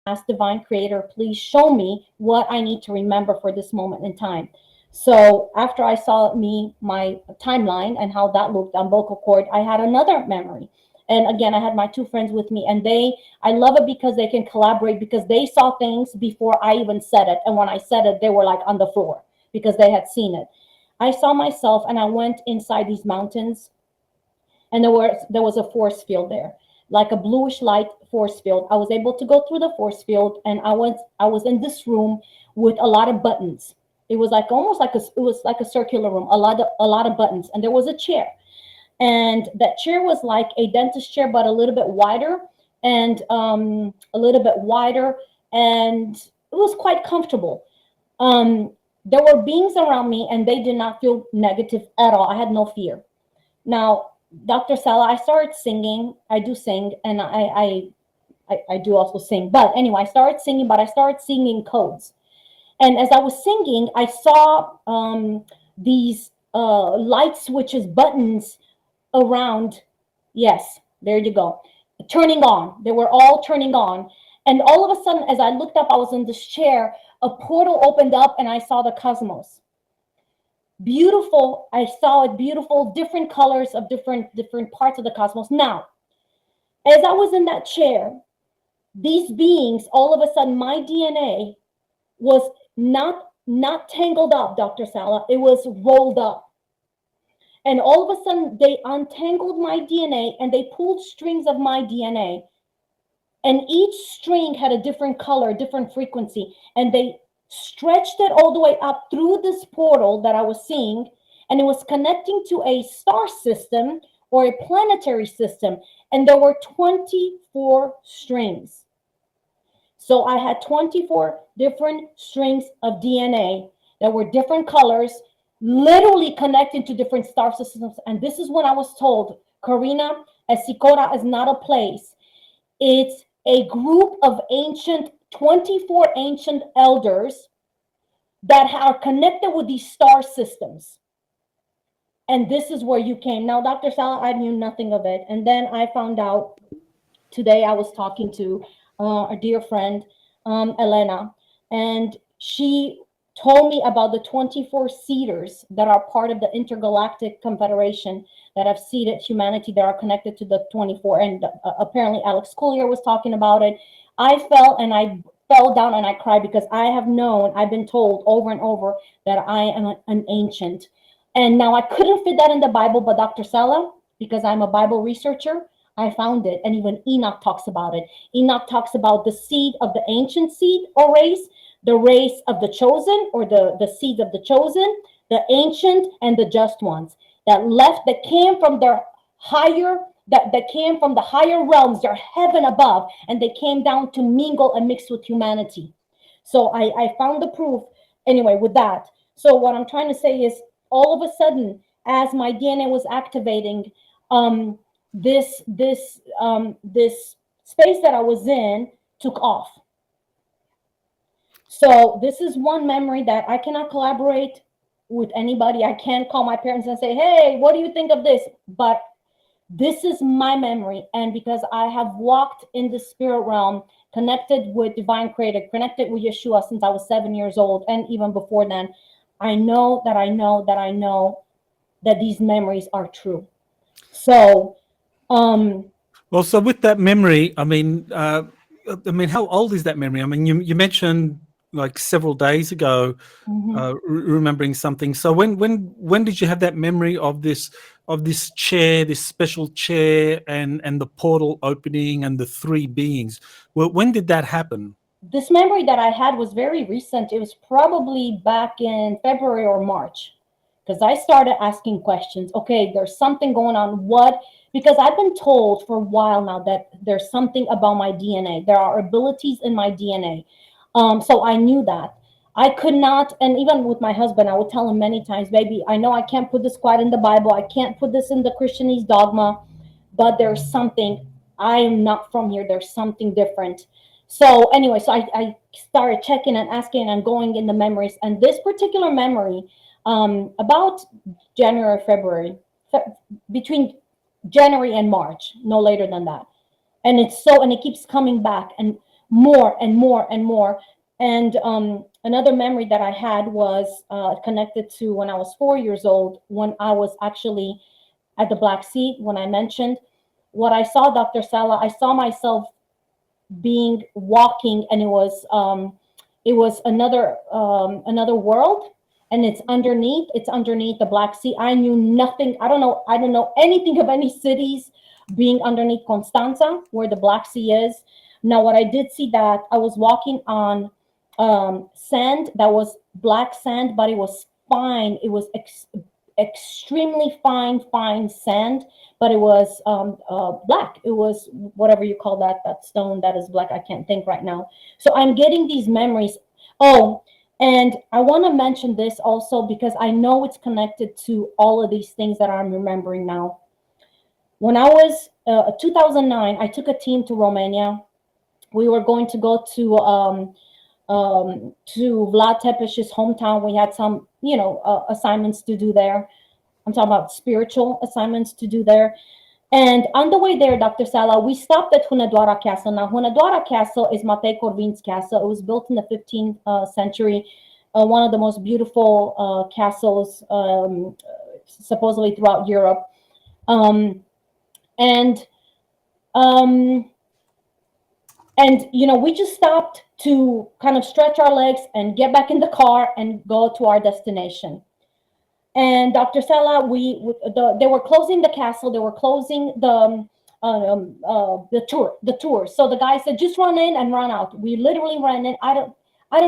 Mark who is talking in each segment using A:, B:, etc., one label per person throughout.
A: asked Divine Creator, please show me what I need to remember for this moment in time. So after I saw my timeline and how that looked on vocal cord, I had another memory. And again, I had my two friends with me, and I love it because they can collaborate, because they saw things before I even said it. And when I said it, they were like on the floor because they had seen it. I saw myself, and I went inside these mountains, and there was a force field there, like a bluish light force field. I was able to go through the force field, and I was in this room with a lot of buttons. It was like almost like a circular room, a lot of buttons, and there was a chair, and that chair was like a dentist chair, but a little bit wider, and and it was quite comfortable. There were beings around me, and they did not feel negative at all. I had no fear. Now, Dr. Sala, I started singing. I do sing, and I do also sing. But anyway, I started singing, but I started singing codes. And as I was singing, I saw these light switches, buttons around. Yes, there you go. Turning on. They were all turning on. And all of a sudden, as I looked up, I was in this chair. A portal opened up, and I saw the cosmos. Beautiful. I saw it beautiful, different colors of different parts of the cosmos. Now, as I was in that chair, these beings, all of a sudden, my DNA was not tangled up, Dr. Sala. It was rolled up. And all of a sudden, they untangled my DNA, and they pulled strings of my DNA. And each string had a different color, different frequency. And they stretched it all the way up through this portal that I was seeing. And it was connecting to a star system or a planetary system. And there were 24 strings. So I had 24 different strings of DNA that were different colors, literally connected to different star systems. And this is when I was told, Corrina, Esikora is not a place. It's a group of 24 ancient elders that are connected with these star systems. And this is where you came. Now, Dr. Sala, I knew nothing of it. And then I found out today. I was talking to a dear friend, Elena, and she told me about the 24 seeders that are part of the intergalactic confederation that have seeded humanity, that are connected to the 24. And apparently Alex Collier was talking about it. I fell down and I cried, because I've been told over and over that I am an ancient. And now I couldn't fit that in the Bible, but Dr. Sala, because I'm a Bible researcher, I found it. And even Enoch talks about it. Enoch talks about the seed of the ancient seed or race, the race of the chosen, or the seed of the chosen, the ancient and the just ones that came from their higher, that came from the higher realms, their heaven above, and they came down to mingle and mix with humanity. So I found the proof anyway with that. So what I'm trying to say is, all of a sudden, as my DNA was activating, this space that I was in took off. So this is one memory that I cannot collaborate with anybody. I can't call my parents and say, hey, what do you think of this? But this is my memory. And because I have walked in the spirit realm, connected with Divine Creator, connected with Yeshua since I was 7 years old, and even before then, I know that these memories are true. So,
B: well, so with that memory, I mean, how old is that memory? I mean, you mentioned like several days ago, remembering something. So when did you have that memory of this chair, this special chair, and the portal opening and the three beings? Well, when did that happen?
A: This memory that I had was very recent. It was probably back in February or March, because I started asking questions. Okay, there's something going on. What? Because I've been told for a while now that there's something about my DNA. There are abilities in my DNA. So I knew that. I could not, and even with my husband, I would tell him many times, baby, I know I can't put this quite in the Bible. I can't put this in the Christianese dogma, but there's something. I am not from here. There's something different. So anyway, so I started checking and asking and going in the memories. And this particular memory, about January, February, between January and March, no later than that. And it keeps coming back. And more and more and more. And another memory that I had was connected to when I was 4 years old, when I was actually at the Black Sea, when I mentioned what I saw, Dr. Sala. I saw myself being walking, and it was another world, and it's underneath the Black Sea. I knew nothing. I don't know anything of any cities being underneath Constanza, where the Black Sea is. Now, what I did see, that I was walking on sand that was black sand, but it was fine. It was extremely fine sand, but it was black. It was whatever you call that stone that is black. I can't think right now. So I'm getting these memories. Oh, and I want to mention this also because I know it's connected to all of these things that I'm remembering now. When I was 2009, I took a team to Romania. We were going to go to Vlad Tepes's hometown. We had some, assignments to do there. I'm talking about spiritual assignments to do there. And on the way there, Dr. Sala, we stopped at Hunedoara Castle. Now, Hunedoara Castle is Matei Corvin's castle. It was built in the 15th century, one of the most beautiful castles, supposedly throughout Europe. Um, and um, we just stopped to kind of stretch our legs and get back in the car and go to our destination. And Dr. Sala, they were closing the castle. They were closing the tour. So the guy said, just run in and run out. We literally ran in. I don't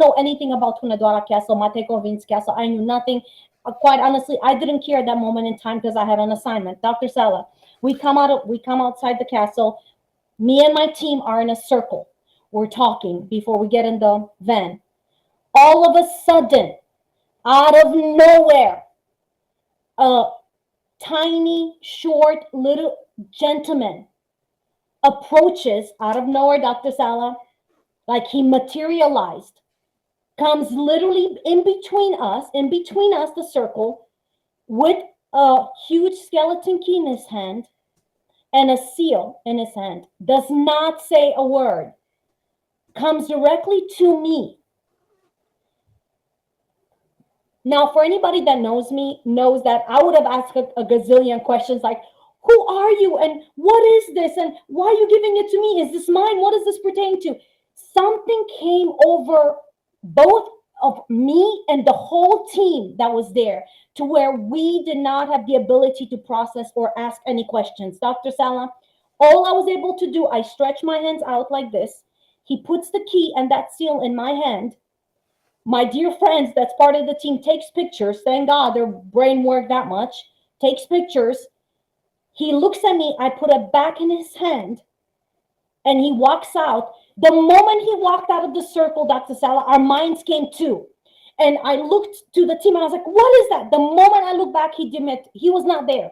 A: know anything about Hunedoara Castle, Matei Corvin's castle. I knew nothing. Quite honestly, I didn't care at that moment in time because I had an assignment. Dr. Sala, we come outside the castle. Me and my team are in a circle. We're talking before we get in the van. All of a sudden, out of nowhere, a tiny, short, little gentleman approaches out of nowhere, Dr. Sala, like he materialized, comes literally in between us, the circle, with a huge skeleton key in his hand and a seal in his hand. Does not say a word. Comes directly to me. Now, for anybody that knows me, knows that I would have asked a gazillion questions like, who are you? And what is this? And why are you giving it to me? Is this mine? What does this pertain to? Something came over both of me and the whole team that was there, to where we did not have the ability to process or ask any questions. Dr. Sala, all I was able to do, I stretched my hands out like this. He puts the key and that seal in my hand. My dear friends, that's part of the team, takes pictures. Thank God their brain worked that much. Takes pictures. He looks at me. I put it back in his hand, and he walks out. The moment he walked out of the circle, Dr. Sala, our minds came to. And I looked to the team, and I was like, what is that? The moment I looked back, he was not there.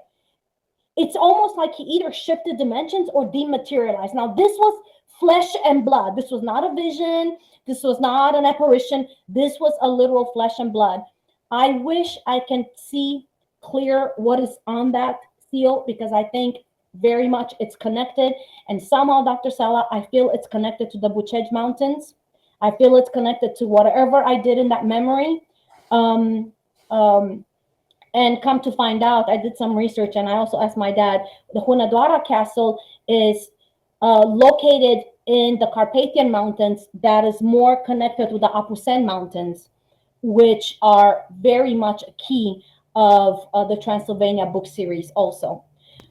A: It's almost like he either shifted dimensions or dematerialized. Now, this was flesh and blood. This was not a vision. This was not an apparition. This was a literal flesh and blood. I wish I can see clear what is on that seal, because I think very much it's connected. And somehow, Dr. Sala, I feel it's connected to the Bucegi Mountains. I feel it's connected to whatever I did in that memory. And come to find out, I did some research, and I also asked my dad. The Hunedoara Castle is located in the Carpathian Mountains, that is more connected with the Apusen Mountains, which are very much a key of the Transylvania book series also.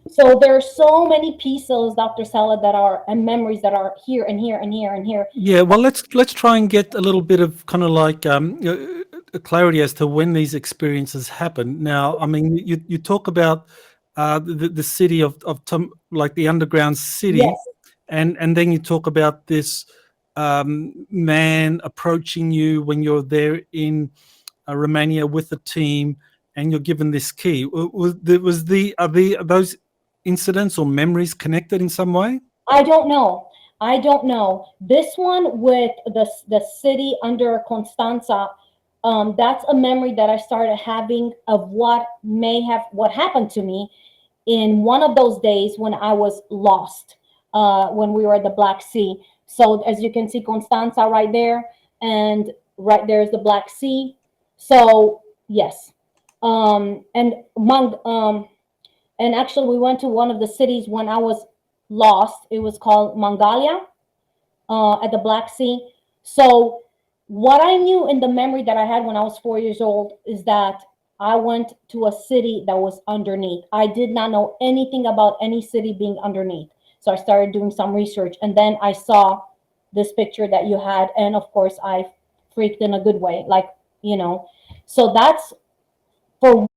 A: So there are so many pieces, Dr. Sala, that are, and memories that are here and here and here and here.
B: Yeah, well, let's try and get a little bit of kind of like clarity as to when these experiences happen. Now, I mean, you talk about the city of like the underground city,
A: Yes.
B: and then you talk about this man approaching you when you're there in Romania with the team, and you're given this key. Are those incidents or memories connected in some way?
A: I don't know. This one with the city under Constanza, that's a memory that I started having of what happened to me in one of those days when I was lost, when we were at the Black Sea. So as you can see, Constanza right there, and right there is the Black Sea. So yes, and and actually we went to one of the cities when I was lost. It was called Mangalia, at the Black Sea. So what I knew in the memory that I had when I was 4 years old is that I went to a city that was underneath. I did not know anything about any city being underneath. So I started doing some research, and then I saw this picture that you had, and of course I freaked in a good way, like, you know. So that's for